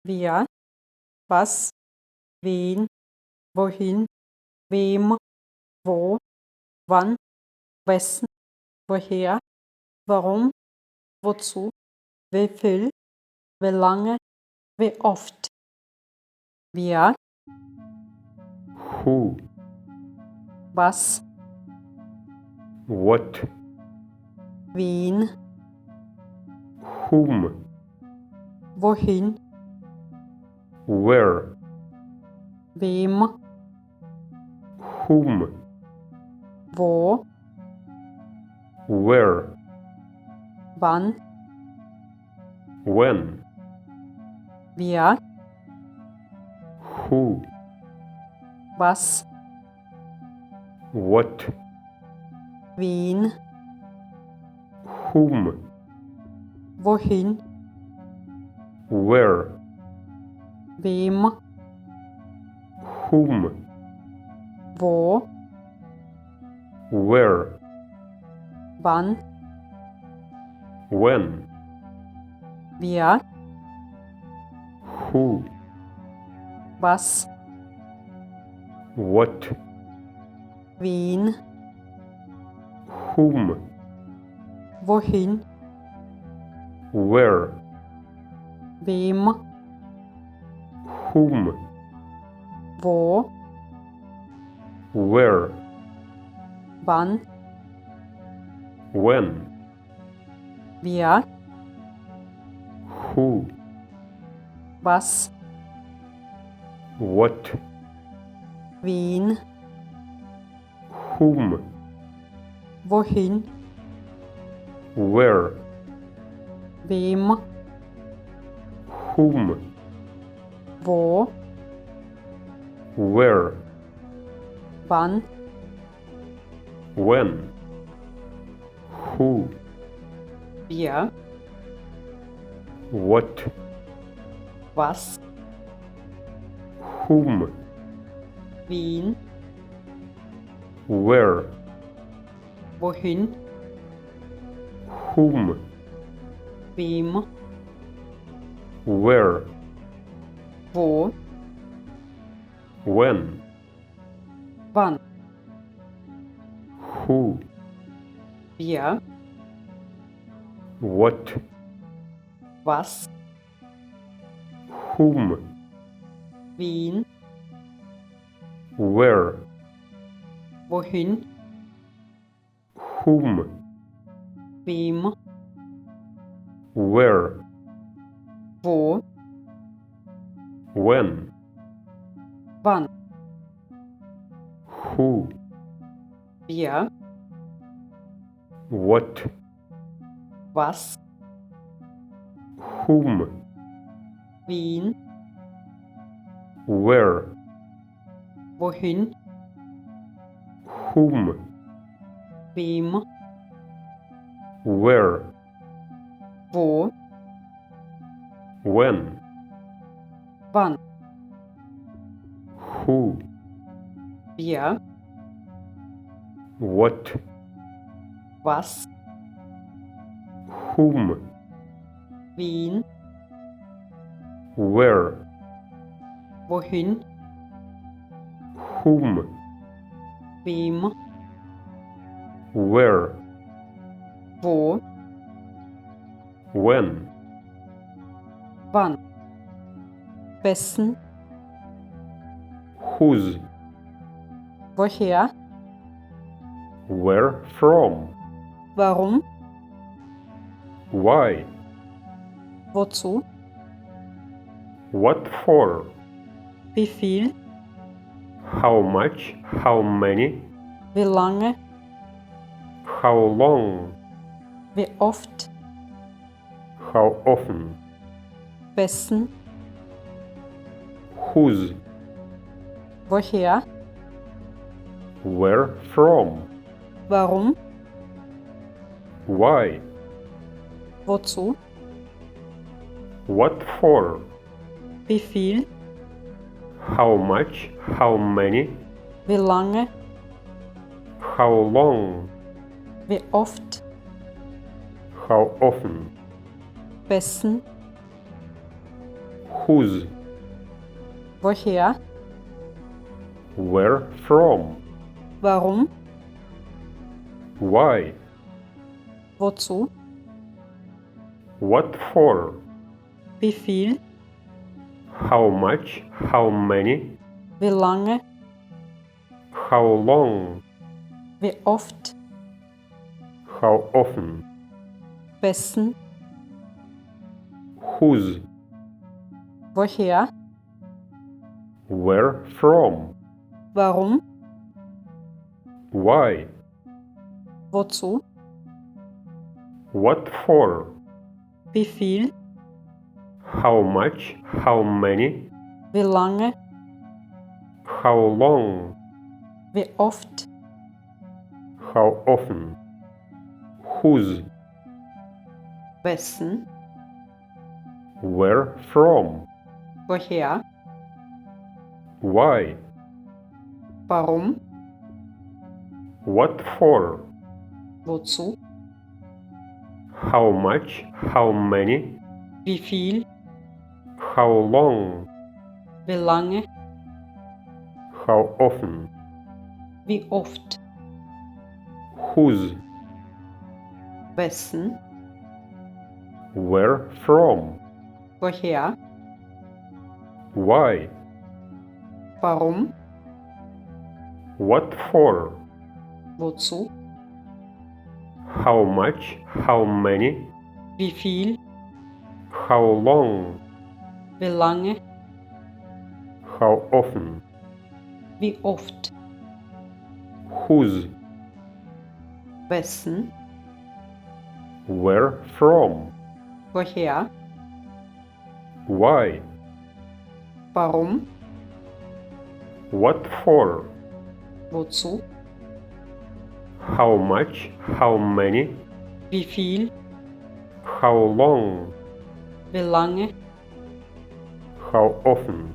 wer, was, wen, wohin, wem, wo, wann, wessen, woher, warum, wozu, wie viel, wie lange, wie oft. Wer, who, was, what, wen, whom, wohin, where, wem, whom, wo, where, wann, when, wer, who, was, what, wen, whom, wohin, where, wem, whom, wo, where, wann, when, wer, who, was, what, wen, whom, wohin, where, wem, whom, wo, where, wann, when, wer, who, was, what, wen, whom, wohin, where, wem, whom, wo, where, wann, when, who, wer, what, was, whom, wen, where, wohin, whom, wem, where, wo, when, wann, who, wer, what, was, whom, wen, where, wohin, whom, wem, where, wo, when, wann, who, wer, what, was, whom, wen, where, wohin, whom, wem, where, wo, when, wann, who, wer, what, was, whom, wen, where, wohin, whom, wem, where, wo, when, wann, wessen, whose, woher, where from, warum, why, wozu, what for, wie viel, how much, how many, wie lange, how long, wie oft, how often, wessen, whose, woher, where from, warum, why, wozu, what for, wie viel, how much, how many, wie lange, how long, wie oft, how often, wessen, whose, woher, where from, warum, why, wozu, what for, wie viel, how much, how many, wie lange, how long, wie oft, how often, wessen, whose, woher, where from, warum, why, wozu, what for, wie viel, how much, how many, wie lange, how long, wie oft, how often, whose, wessen, where from, woher, why, warum, what for, wozu, how much, how many, wie viel, how long, wie lange, how often, wie oft, whose, wessen, where from, woher, why, warum, what for, wozu, how much, how many, wie viel, how long, wie lange, how often, wie oft, whose, wessen, where from, woher, why, warum, what for, wozu, how much, how many, wie viel, how long, wie lange, how often,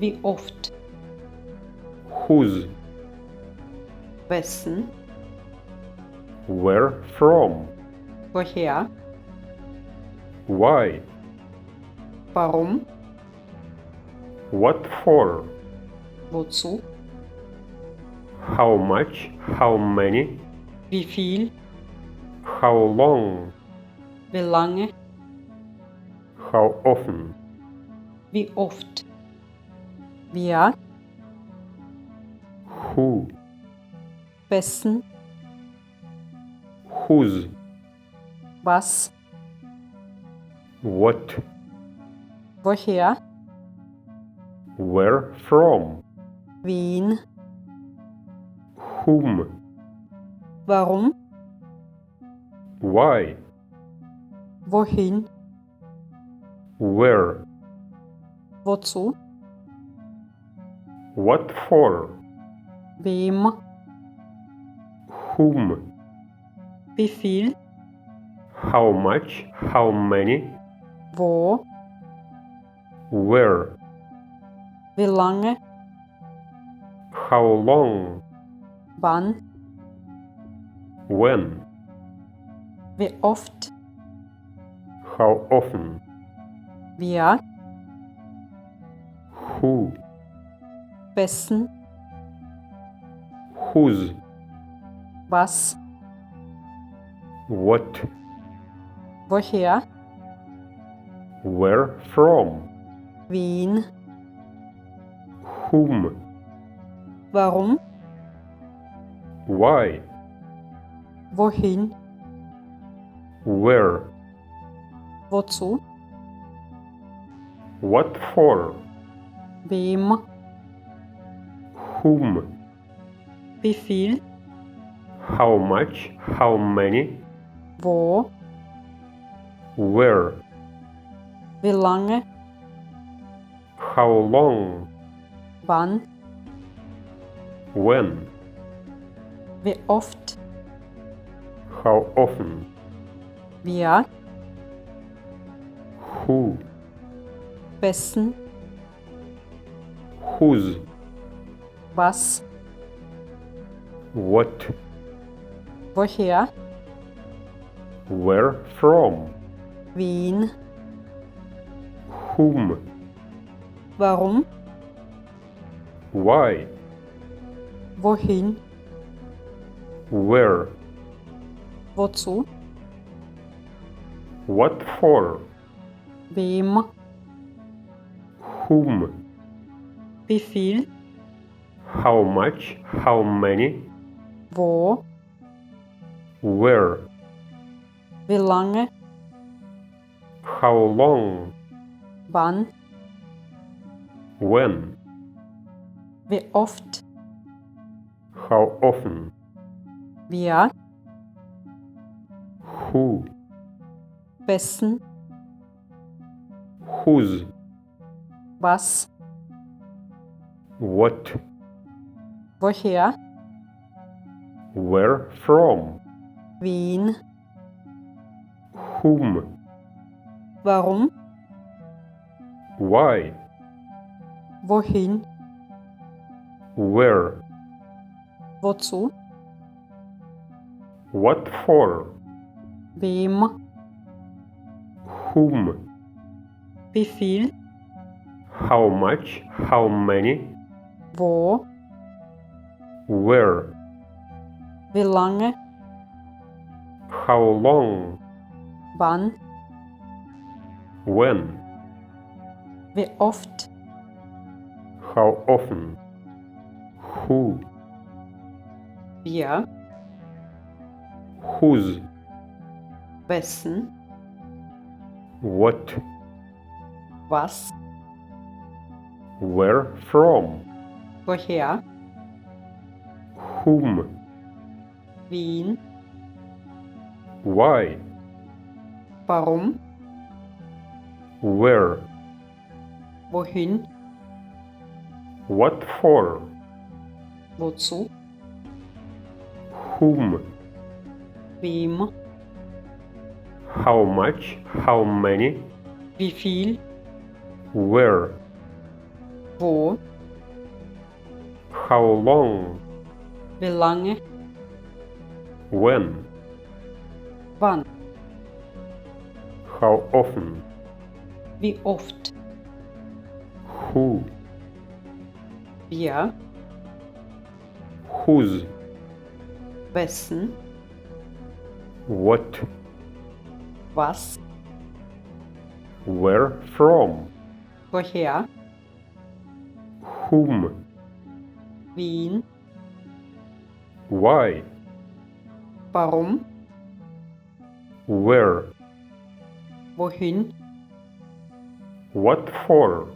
wie oft, whose, wessen, where from, woher, why, warum, what for, wozu, how much, how many, wie viel, how long, wie lange, how often, wie oft, wer, who, wessen, whose, was, what, woher, where from, wen, whom, warum, why, wohin, where, wozu, what for, wem, whom, wie viel, how much, how many, wo, where, wie lange, how long, wann, when, wie oft, how often, wer, who, wessen, whose, was, what, woher, where from, wen, whom, warum, why, wohin, where, wozu, what for, wem, whom, wie viel, how much, how many, wo, where, wie lange, how long, wann, when, wie oft, how often, wer, who, wessen, whose, was, what, woher, where from, wen, Whom? Warum? Why? Wohin? Where? Wozu? What for? Wem? Whom? Wie viel? How much? How many? Wo? Where? Wie lange? How long? Wann? When? Wie oft? How often? Wer? Who? Wessen? Whose? Was? What? Woher? Where from? Wen? Whom? Warum? Why? Wohin? Where? Wozu? What for? Wem? Whom? Wie viel? How much? How many? Wo? Where? Wie lange? How long? Wann? When? Wie oft? How often? Who? Wer? Whose? Wessen? What? Was? Where from? Woher? Whom? Wen? Why? Warum? Where? Wohin? What for? Wozu? Whom? Wem? How much? How many? Wie viel? Where? Wo? How long? Wie lange? When? Wann? How often? Wie oft? Who? Wer? Whose? Wessen? What? Was? Where from? Woher? Whom? Wen? Why? Warum? Where? Wohin? What for?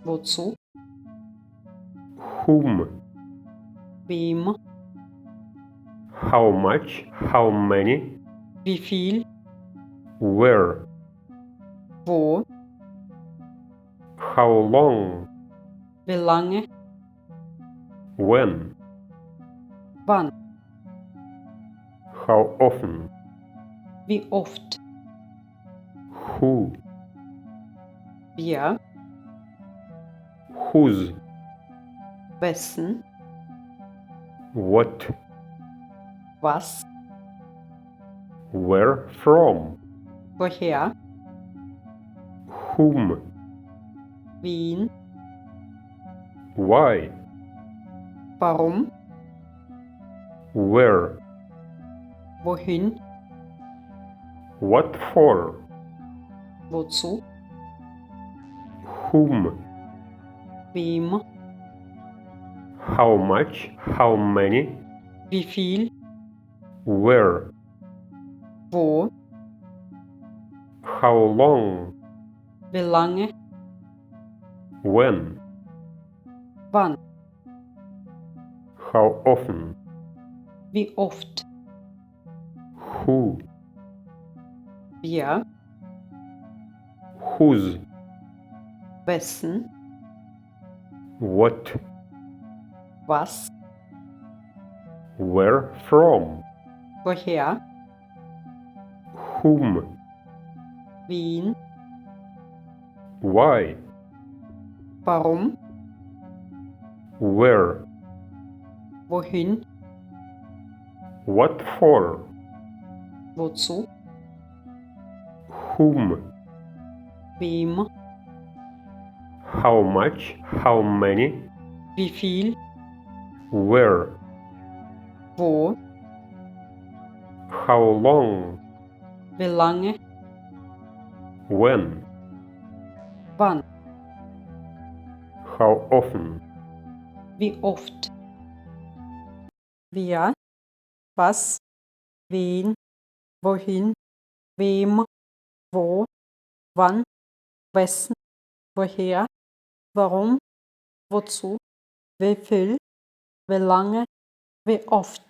Wozu? Whom? Wem? How much? How many? Wie viel? Where? Wo? How long? Wie lange? When? Wann? How often? Wie oft? Who? Wer? Whose? Wessen? What? Was? Where from? Woher? Whom? Wen? Why? Warum? Where? Wohin? What for? Wozu? Wem? Wie viel? Lange? Wann? Wann? How often? Wie oft? Wer? Wozu? Wessen? Was? Woher? Wohin? What for? Wozu? Wem? Wie viel? Wo? Wo? Wie lange? Wann? Wann? How often? Wo? Wo? Wie oft? Wem? How much? How many? Wie viel? Where? Wo? How long? Wie lange? When? Wann? How often? Wie oft? Who? Wer? Whose? Wessen? What? Was? Where from? Woher? Whom? Wen? Why? Warum? Where? Wohin? What for? Wozu? Whom? Wem? how much, how many, wie viel, where, wo, how long, wie lange, when, wann, how often, wie oft, wer, was, wen, wohin, wem, wo, wann, wessen, woher, warum, wozu, wie viel, wie lange, wie oft.